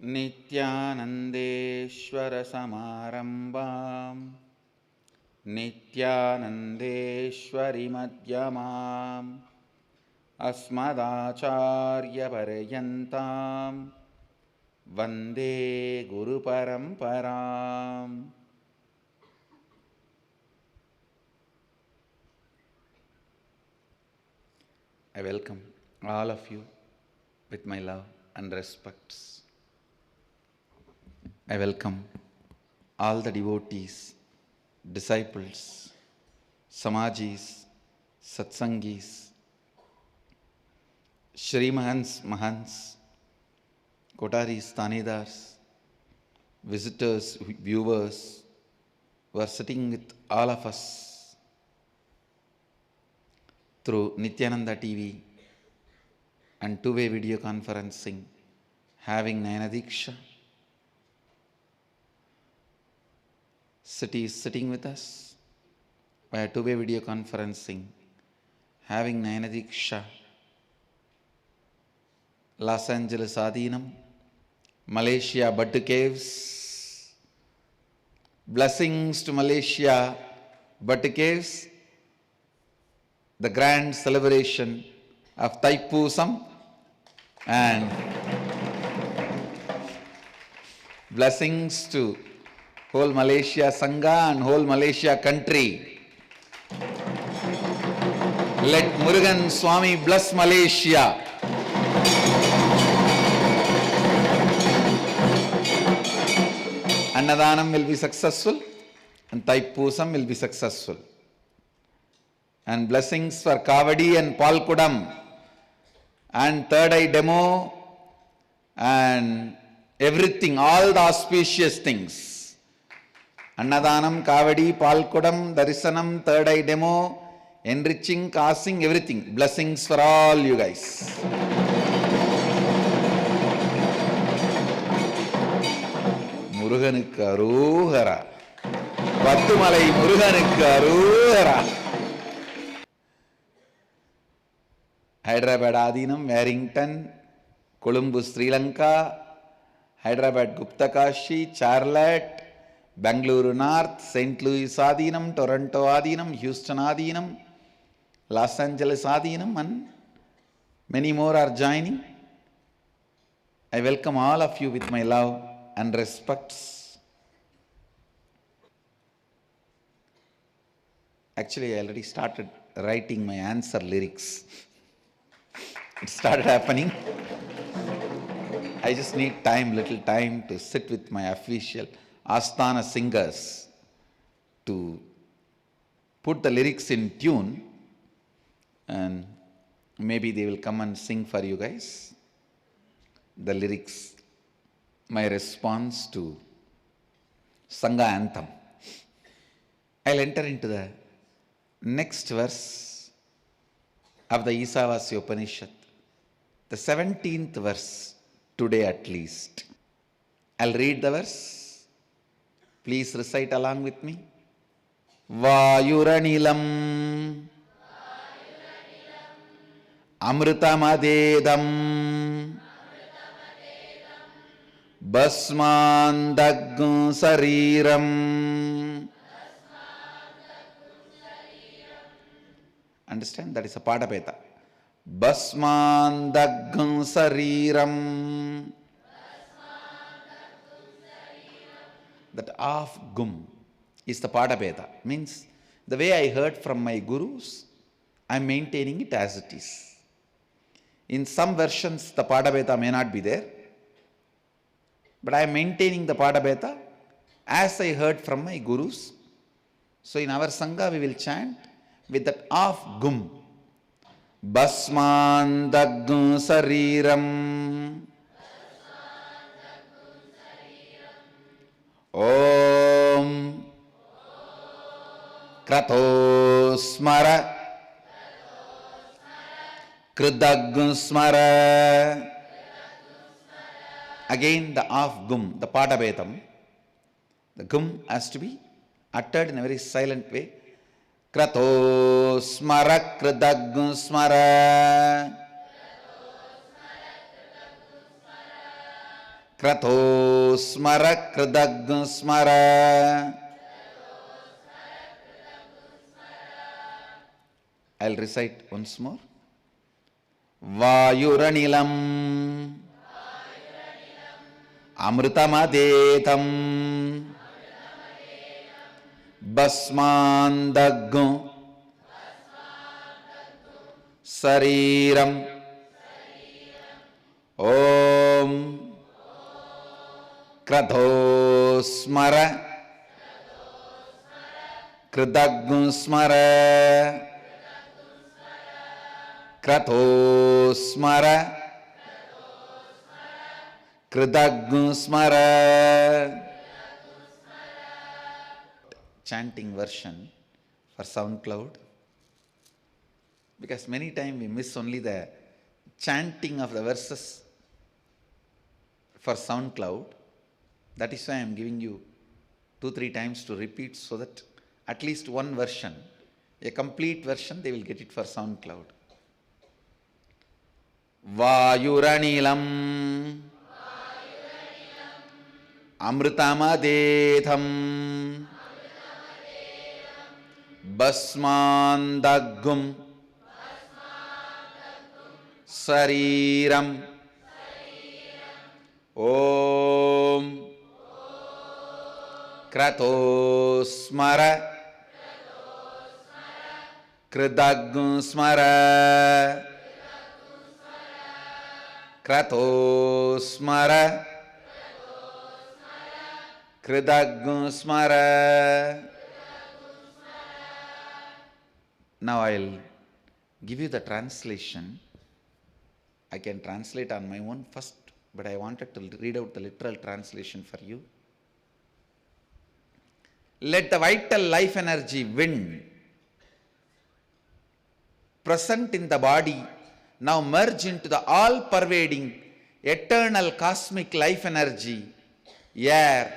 नित्यानन्देश्वरसमारम्भां नित्यानन्देश्वरिमध्यमाम् अस्मदाचार्यपर्यन्तां वन्दे गुरुपरम्पराम्. I welcome all of you with my love and respects. I welcome all the devotees, disciples, Samajis, Satsangis, Shrimahans, Mahants, Kotaris, Tanedars, visitors, viewers who are sitting with all of us through Nityananda TV and two-way video conferencing, having Nayana Diksha. City is sitting with us via two-way video conferencing, having Nayana Diksha. Los Angeles Adinam, Malaysia Buttu Caves. Blessings to Malaysia Buttu Caves. The grand celebration of Thaipusam, and blessings to whole Malaysia Sangha and whole Malaysia country. Let Murugan Swami bless Malaysia. Annadanam will be successful and Thaipusam will be successful. And blessings for Kavadi and Palkudam and Third Eye Demo and everything, all the auspicious things. Annadanam, Kavadi, Palkudam, Darisanam, Third Eye Demo, enriching, casting, everything. Blessings for all you guys. Muruganukku Arohara. Pattumalai Muruganukku Arohara. Hyderabad Adinam, Warrington, Colombo, Sri Lanka, Hyderabad Gupta Kashi, Charlotte, Bangalore North, St. Louis Adinam, Toronto Adinam, Houston Adinam, Los Angeles Adinam, and many more are joining. I welcome all of you with my love and respects. Actually, I already started writing my answer lyrics. It started happening. I just need little time to sit with my official Asthana singers to put the lyrics in tune, and maybe they will come and sing for you guys. The lyrics, my response to Sangha anthem. I'll enter into the next verse of the Isavasya Upanishad. The 17th verse, today at least. I'll read the verse. Please recite along with me. Vayuranilam Amritamadedam Basmandagum Sariram. Understand? That is a Padapeta. Basmandagum Sariram. That of gum is the Padapeta. Means the way I heard from my gurus, I am maintaining it as it is. In some versions, the Padapeta may not be there, but I am maintaining the Padapeta as I heard from my gurus. So in our Sangha, we will chant with that of gum. Basmandagum Sariram. Om Krato Smara Kridagum Smara. Again the of gum, the Padabetam. The gum has to be uttered in a very silent way. Krato smara kridagum smara Kratho smara kridagnu smara. I'll recite once more. Vayuranilam amritamadetham basmandagnu sariram om kratho smara kridagnu smara. Kratho smara kridagnu smara. Chanting version for SoundCloud, because many times we miss only the chanting of the verses for SoundCloud. That is why I am giving you 2-3 times to repeat, so that at least one version, a complete version, they will get it for SoundCloud. Vayuranilam amritamadetham basmandagum sariram om kratho smara kridagnu smara. Kratho smara kridagnu smara. Now I'll give you the translation. I can translate on my own first, but I wanted to read out the literal translation for you. Let the vital life energy wind present in the body now merge into the all-pervading, eternal cosmic life energy, air.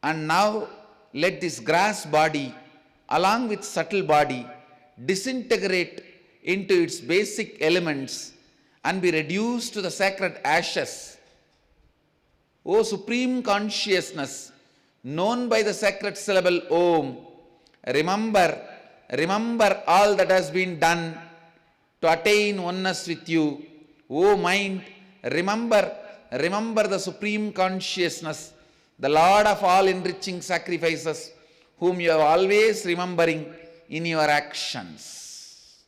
And now let this grass body, along with subtle body, disintegrate into its basic elements and be reduced to the sacred ashes. O Supreme Consciousness, known by the sacred syllable Om, remember all that has been done to attain oneness with you. O mind, remember the Supreme Consciousness, the Lord of all enriching sacrifices, whom you are always remembering in your actions.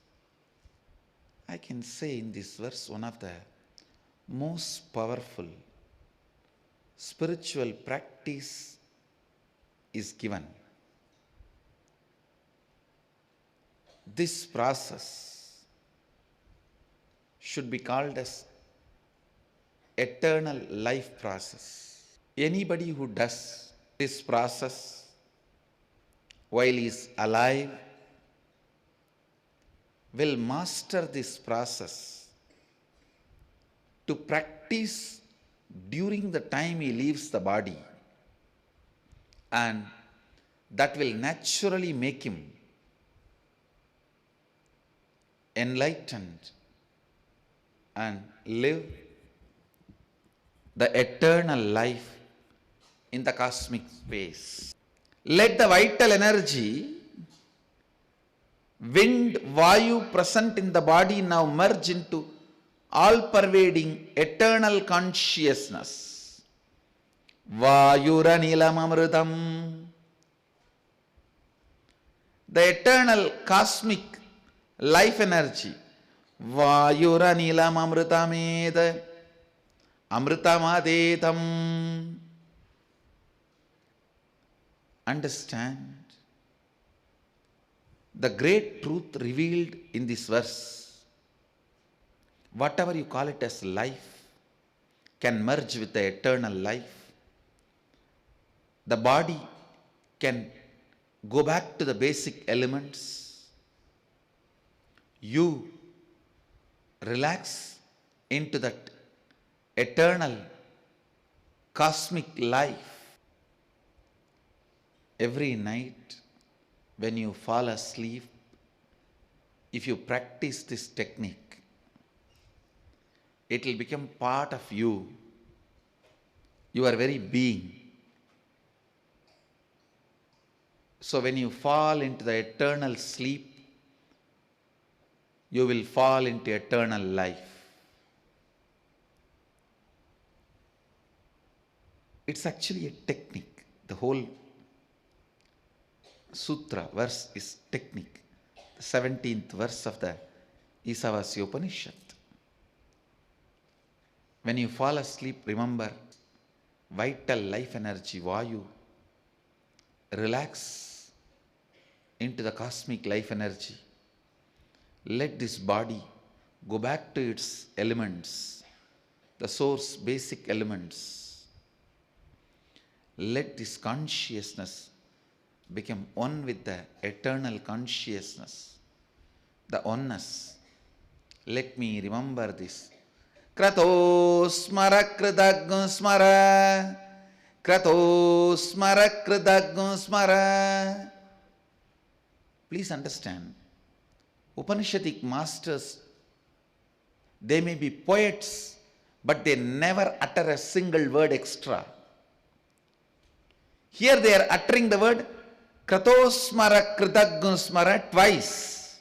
I can say in this verse, one of the most powerful spiritual practice is given. This process should be called as eternal life process. Anybody who does this process while he is alive will master this process to practice during the time he leaves the body, and that will naturally make him enlightened and live the eternal life in the cosmic space. Let the vital energy, wind, vayu present in the body now merge into all-pervading eternal consciousness. Vayuranilam amritam. The eternal cosmic life energy. Vayuranilam amritameda. Amritamadetam. Understand the great truth revealed in this verse. Whatever you call it as life can merge with the eternal life. The body can go back to the basic elements. You relax into that eternal cosmic life. Every night when you fall asleep, if you practice this technique, It will become part of you, your very being. So when you fall into the eternal sleep, you will fall into eternal life. It's actually a technique. The whole sutra verse is technique. The 17th verse of the Isavasya Upanishad. When you fall asleep, remember vital life energy, Vayu. Relax into the cosmic life energy. Let this body go back to its elements, the source basic elements. Let this consciousness become one with the eternal consciousness, the oneness. Let me remember this. Krato smara kridagam smara. Krato smara kridagam smara. Please understand, Upanishadic masters, they may be poets, but they never utter a single word extra. Here they are uttering the word Kratosmara Kritagam Smara twice.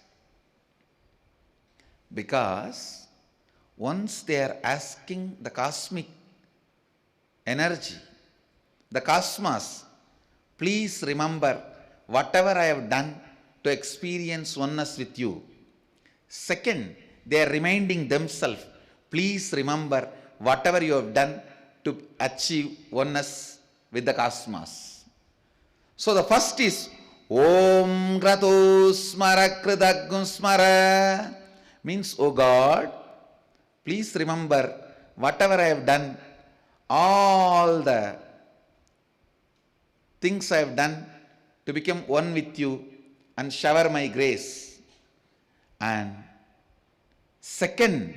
Because once they are asking the cosmic energy, the cosmos, please remember whatever I have done to experience oneness with you. Second, they are reminding themselves, please remember whatever you have done to achieve oneness with the cosmos. So the first is Om Grato Smara Kridagam Smara, means, O God, please remember whatever I have done, all the things I have done to become one with you and shower my grace. And second,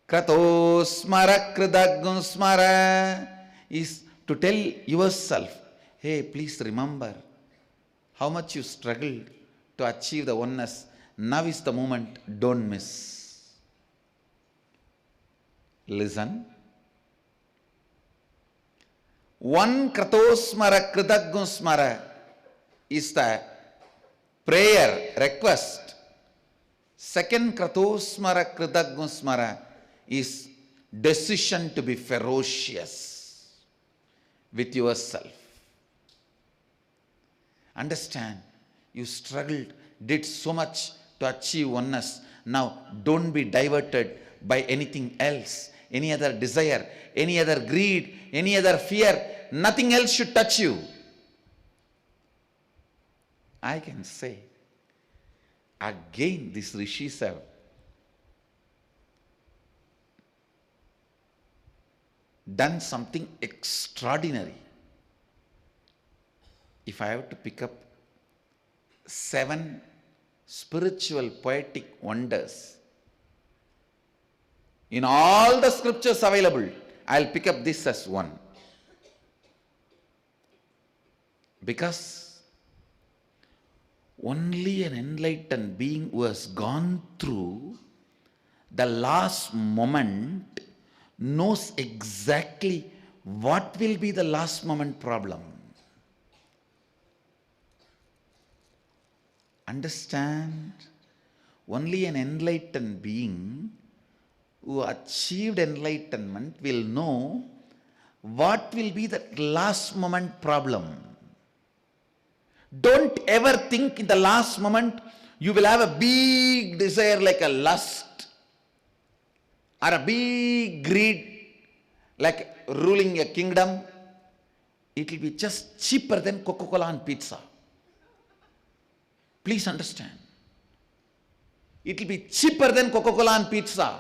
Krato Smara Kridagam Smara is to tell yourself, hey, please remember how much you struggled to achieve the oneness. Now is the moment, don't miss. Listen. One Kratosmara Kridagam Smara is the prayer, request. Second Kratosmara Kridagam Smara is decision to be ferocious with yourself. Understand, you struggled, did so much to achieve oneness. Now don't be diverted by anything else, any other desire, any other greed, any other fear. Nothing else should touch you. I can say, again these rishis have done something extraordinary. If I have to pick up 7 spiritual poetic wonders in all the scriptures available, I'll pick up this as one. Because only an enlightened being who has gone through the last moment knows exactly what will be the last moment problem. Understand? Only an enlightened being who achieved enlightenment will know what will be the last moment problem. Don't ever think in the last moment you will have a big desire like a lust or a big greed like ruling a kingdom. It will be just cheaper than Coca-Cola and pizza. Please understand. It will be cheaper than Coca-Cola and pizza.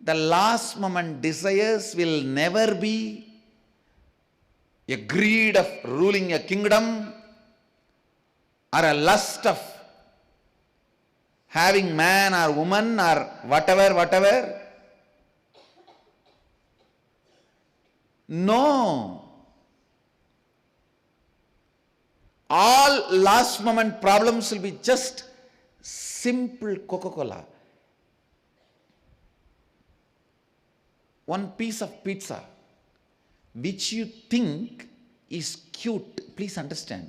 The last moment desires will never be a greed of ruling a kingdom or a lust of having man or woman or whatever. No. All last moment problems will be just simple Coca-Cola. one piece of pizza which you think is cute, please understand,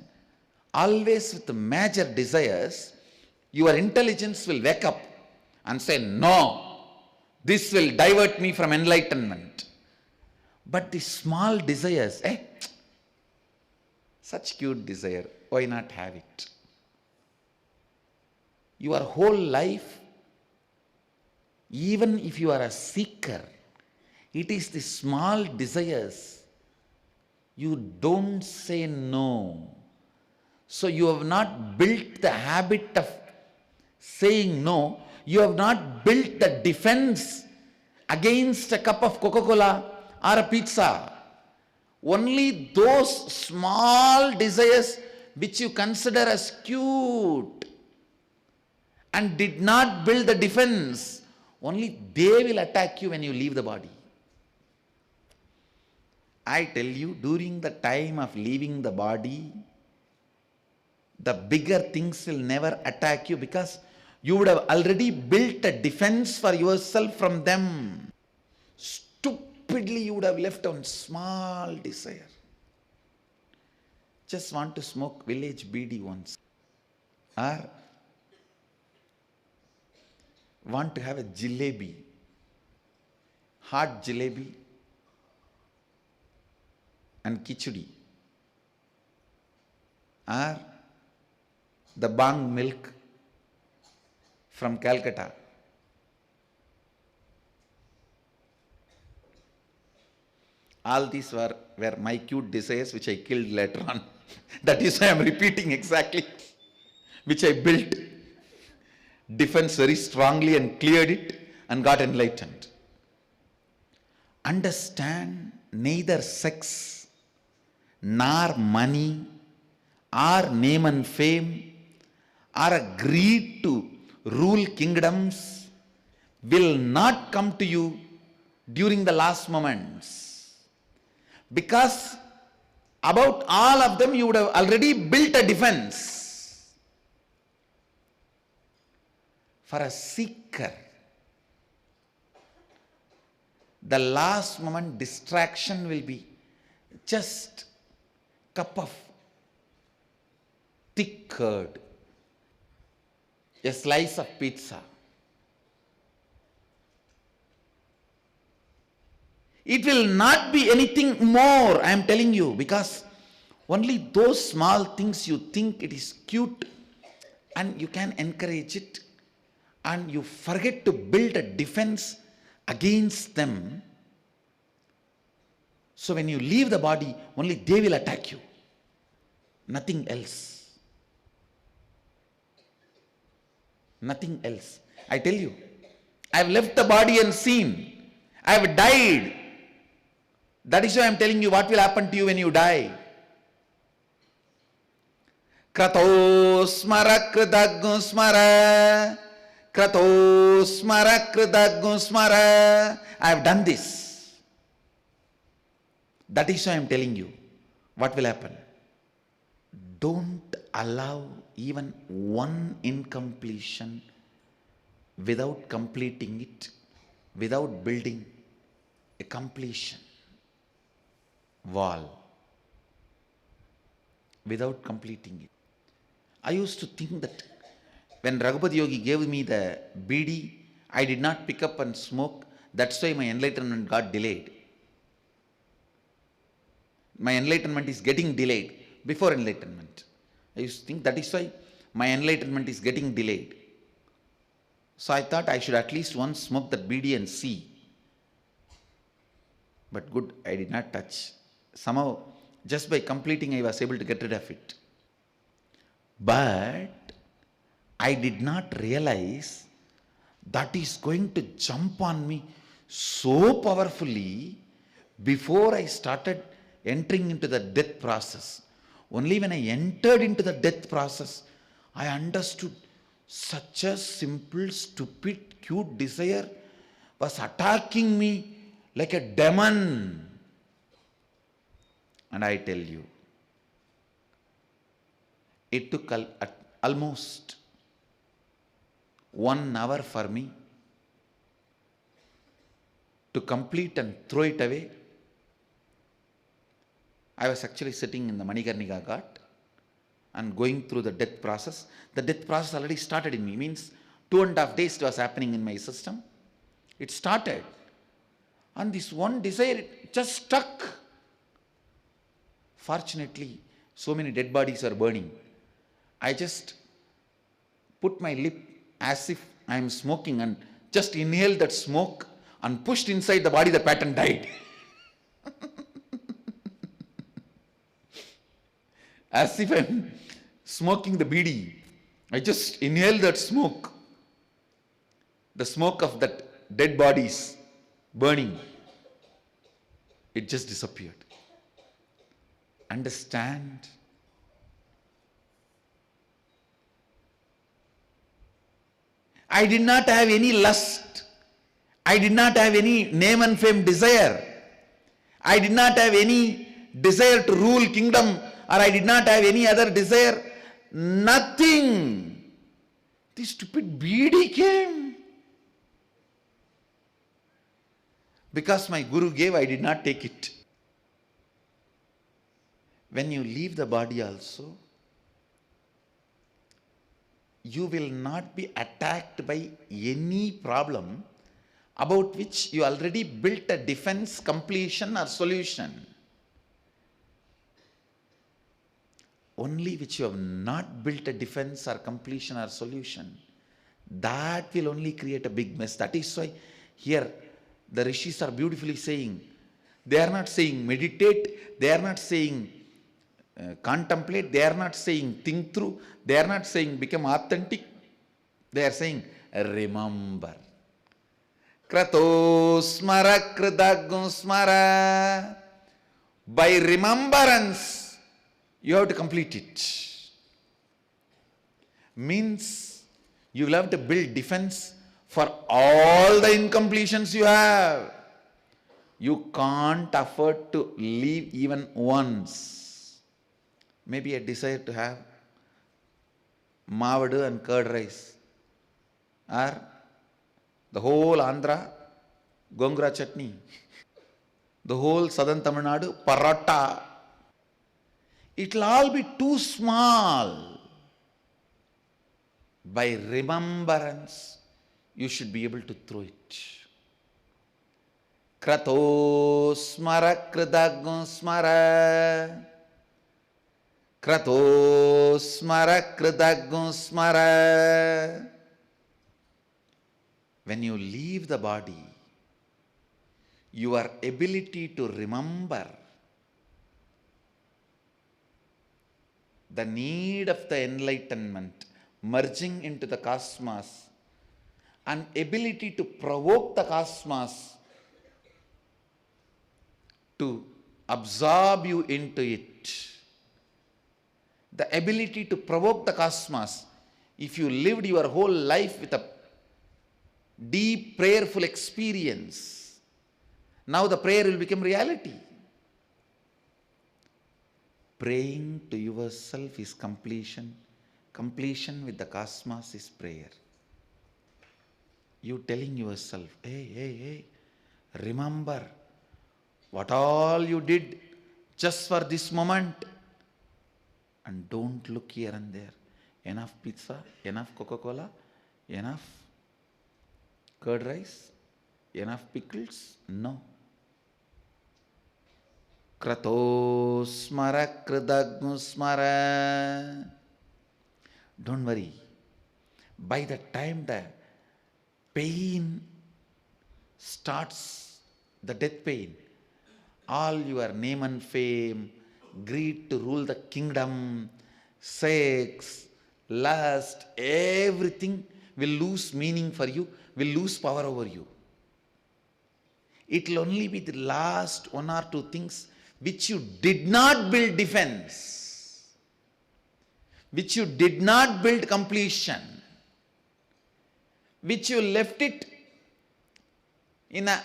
always with the major desires, your intelligence will wake up and say, no, this will divert me from enlightenment. But the small desires, such cute desire, why not have it? Your whole life, even if you are a seeker, it is the small desires. You don't say no. So you have not built the habit of saying no. You have not built the defense against a cup of Coca-Cola or a pizza. Only those small desires which you consider as cute and did not build the defense, only they will attack you when you leave the body. I tell you, during the time of leaving the body, the bigger things will never attack you because you would have already built a defense for yourself from them. Stupidly you would have left on small desire. Just want to smoke village BD once. Or want to have a jalebi, hot jalebi and khichdi, or the bang milk from Calcutta. All these were my cute desires which I killed later on. That is why I am repeating exactly, which I built defense very strongly and cleared it and got enlightened. Understand, neither sex, nor money, or name and fame, or a greed to rule kingdoms will not come to you during the last moments. Because about all of them you would have already built a defense. For a seeker, the last moment distraction will be just cup of thick curd, a slice of pizza. It will not be anything more, I am telling you, because only those small things you think it is cute and you can encourage it and you forget to build a defense against them. So when you leave the body, only they will attack you, nothing else. Nothing else. I tell you, I have left the body and seen. I have died. That is why I am telling you what will happen to you when you die. Krato smara kridaggu smara. Krato smara kridaggu smara. I have done this. That is why I am telling you what will happen. Don't allow even one incompletion without completing it, without building a completion wall, without completing it. I used to think that when Raghupati Yogi gave me the BD, I did not pick up and smoke. That's why my enlightenment got delayed. My enlightenment is getting delayed before enlightenment. I used to think that is why my enlightenment is getting delayed. So I thought I should at least once smoke that BD and see. But good, I did not touch. Somehow, just by completing, I was able to get rid of it. But I did not realize that is going to jump on me so powerfully before I started entering into the death process. Only when I entered into the death process, I understood such a simple, stupid, cute desire was attacking me like a demon. And I tell you, it took almost 1 hour for me to complete and throw it away. I was actually sitting in the Manikarnika Ghat and going through the death process. The death process already started in me, means 2.5 days it was happening in my system. It started. And this one desire, it just stuck. Fortunately, so many dead bodies are burning. I just put my lip as if I am smoking and just inhaled that smoke and pushed inside the body, the pattern died. As if I'm smoking the bidi. I just inhaled that smoke. The smoke of that dead bodies burning. It just disappeared. Understand? I did not have any lust. I did not have any name and fame desire. I did not have any desire to rule kingdom, or I did not have any other desire. Nothing. The stupid BD came. Because my Guru gave, I did not take it. When you leave the body also, you will not be attacked by any problem about which you already built a defense, completion or solution. Only which you have not built a defense or completion or solution, that will only create a big mess. That is why here the rishis are beautifully saying, they are not saying meditate, they are not saying contemplate, they are not saying think through, they are not saying become authentic, they are saying remember. Krato smara kridagum smara. By remembrance, you have to complete it. Means you will have to build defense for all the incompletions you have. You can't afford to leave even once. Maybe a desire to have mavadu and curd rice, or the whole Andhra gongura chutney, the whole southern Tamil Nadu paratha. It will all be too small. By remembrance, you should be able to throw it. Krato smara kridagum smara. Krato smara kridagum smara. When you leave the body, your ability to remember the need of the enlightenment, merging into the cosmos, and ability to provoke the cosmos to absorb you into it. The ability to provoke the cosmos. If you lived your whole life with a deep prayerful experience, now the prayer will become reality. Praying to yourself is completion. Completion with the cosmos is prayer. You telling yourself, hey, remember what all you did just for this moment. And don't look here and there. Enough pizza, enough Coca-Cola, enough curd rice, enough pickles? No. Krato smara kridagum smara. Don't worry. By the time the pain starts, the death pain, all your name and fame, greed to rule the kingdom, sex, lust, everything will lose meaning for you, will lose power over you. It will only be the last one or two things which you did not build defense, which you did not build completion, which you left it in a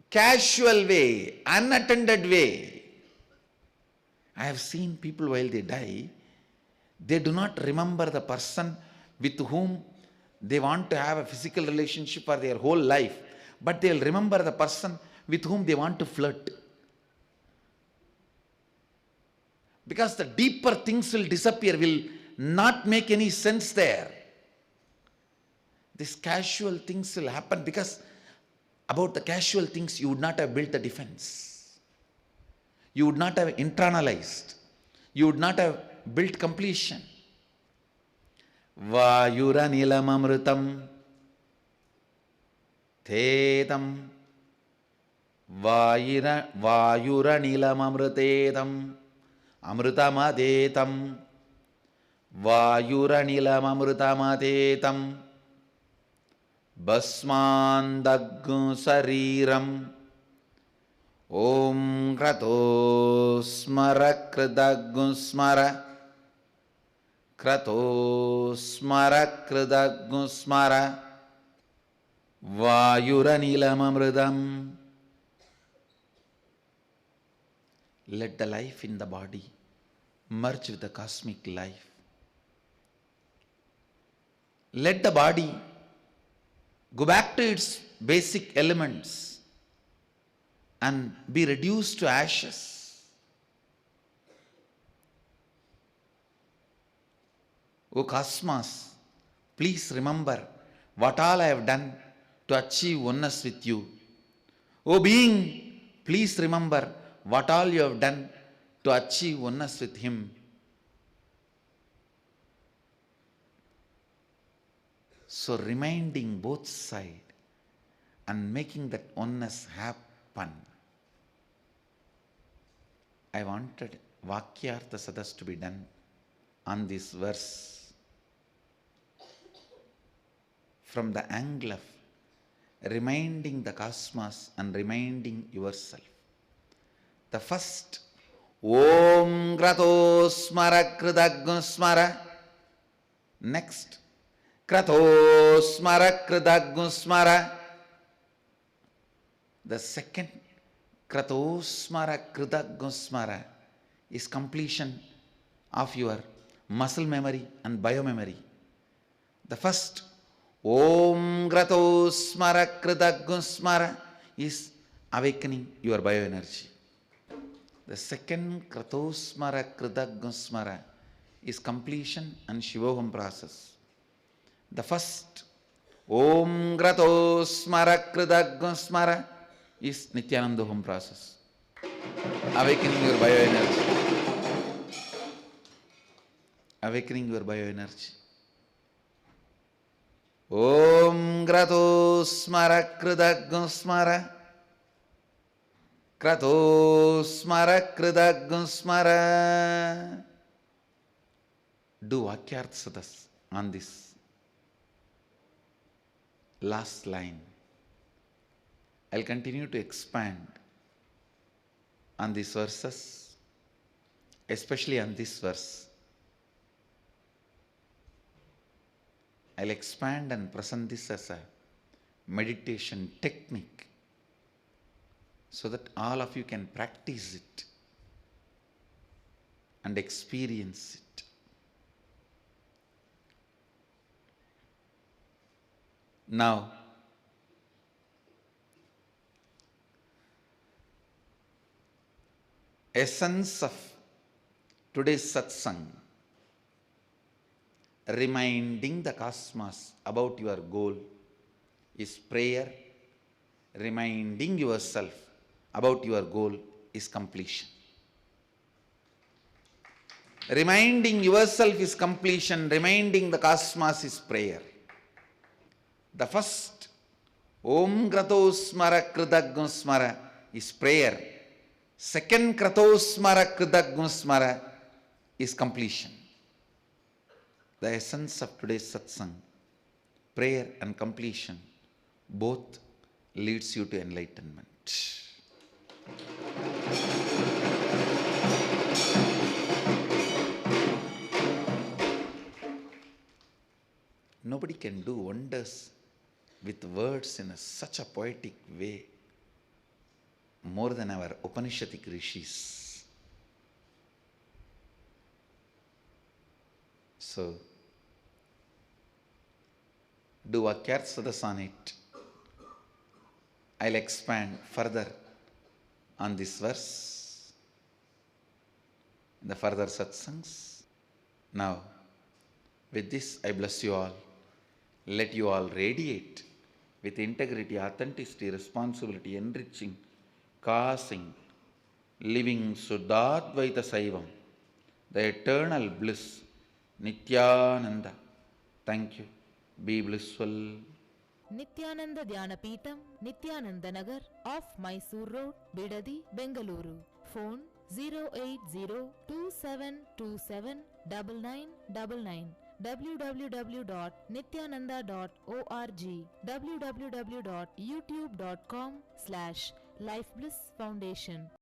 casual way, unattended way. I have seen people while they die, they do not remember the person with whom they want to have a physical relationship for their whole life. but they'll remember the person with whom they want to flirt. Because the deeper things will disappear, will not make any sense there. These casual things will happen because about the casual things you would not have built the defense. You would not have internalized. You would not have built completion. Vayura nilamamritam Thedam Vayura nilamamritedam Amritamadetam Vayura nilamamritamadetam Basmandaggu Sariram Om Krato Smara Kridaggu Smara Krato Smara Kridaggu Smara Vayura Nilamamridam. Let the life in the body merge with the cosmic life. Let the body go back to its basic elements and be reduced to ashes. O cosmos, please remember what all I have done to achieve oneness with you. O being, please remember what all you have done to achieve oneness with him. So reminding both sides and making that oneness happen. I wanted Vakyartha Sadas to be done on this verse from the angle of reminding the cosmos and reminding yourself. The first, Om Krato Smara Kridaggu Smara. Next, Krato Smara Kridaggu Smara. The second, Krato Smara Kridaggu Smara, is completion of your muscle memory and biomemory. The first, Om Krato Smara Kridaggu Smara, is awakening your bioenergy. The second, Krato Smara Kridaggu Smara, is completion and Shivoham process. The first, Om Krato Smara Kridaggu Smara, is Nityanandoham process. Awakening your bioenergy. Awakening your bioenergy. Om Krato Smara Kridaggu Smara. Krato Smara Kridaggu Smara. Do Vakyartha Sadas on this last line. I'll continue to expand on these verses, especially on this verse. I'll expand and present this as a meditation technique so that all of you can practice it and experience it. Now, essence of today's satsang, reminding the cosmos about your goal, is prayer. Reminding yourself about your goal is completion. Reminding yourself is completion. Reminding the cosmos is prayer. The first, Om Krato Smara Kridaggu Smara, is prayer. Second, Krato Smara Kridaggu Smara, is completion. The essence of today's satsang, prayer and completion, both leads you to enlightenment. Nobody can do wonders with words in such a poetic way more than our Upanishadic rishis. So, do Vakyartha Sadas on it. I'll expand further on this verse in the further satsangs. Now, with this, I bless you all. Let you all radiate with integrity, authenticity, responsibility, enriching, causing, living Suddhadvaita Saivam, the eternal bliss, Nityananda. Thank you. Be blissful. Nityananda Dhyanapitham, Nityananda Nagar, off Mysore Road, Bidadi, Bengaluru. Phone 08027279999. www.nityananda.org, www.youtube.com/Life Bliss Foundation.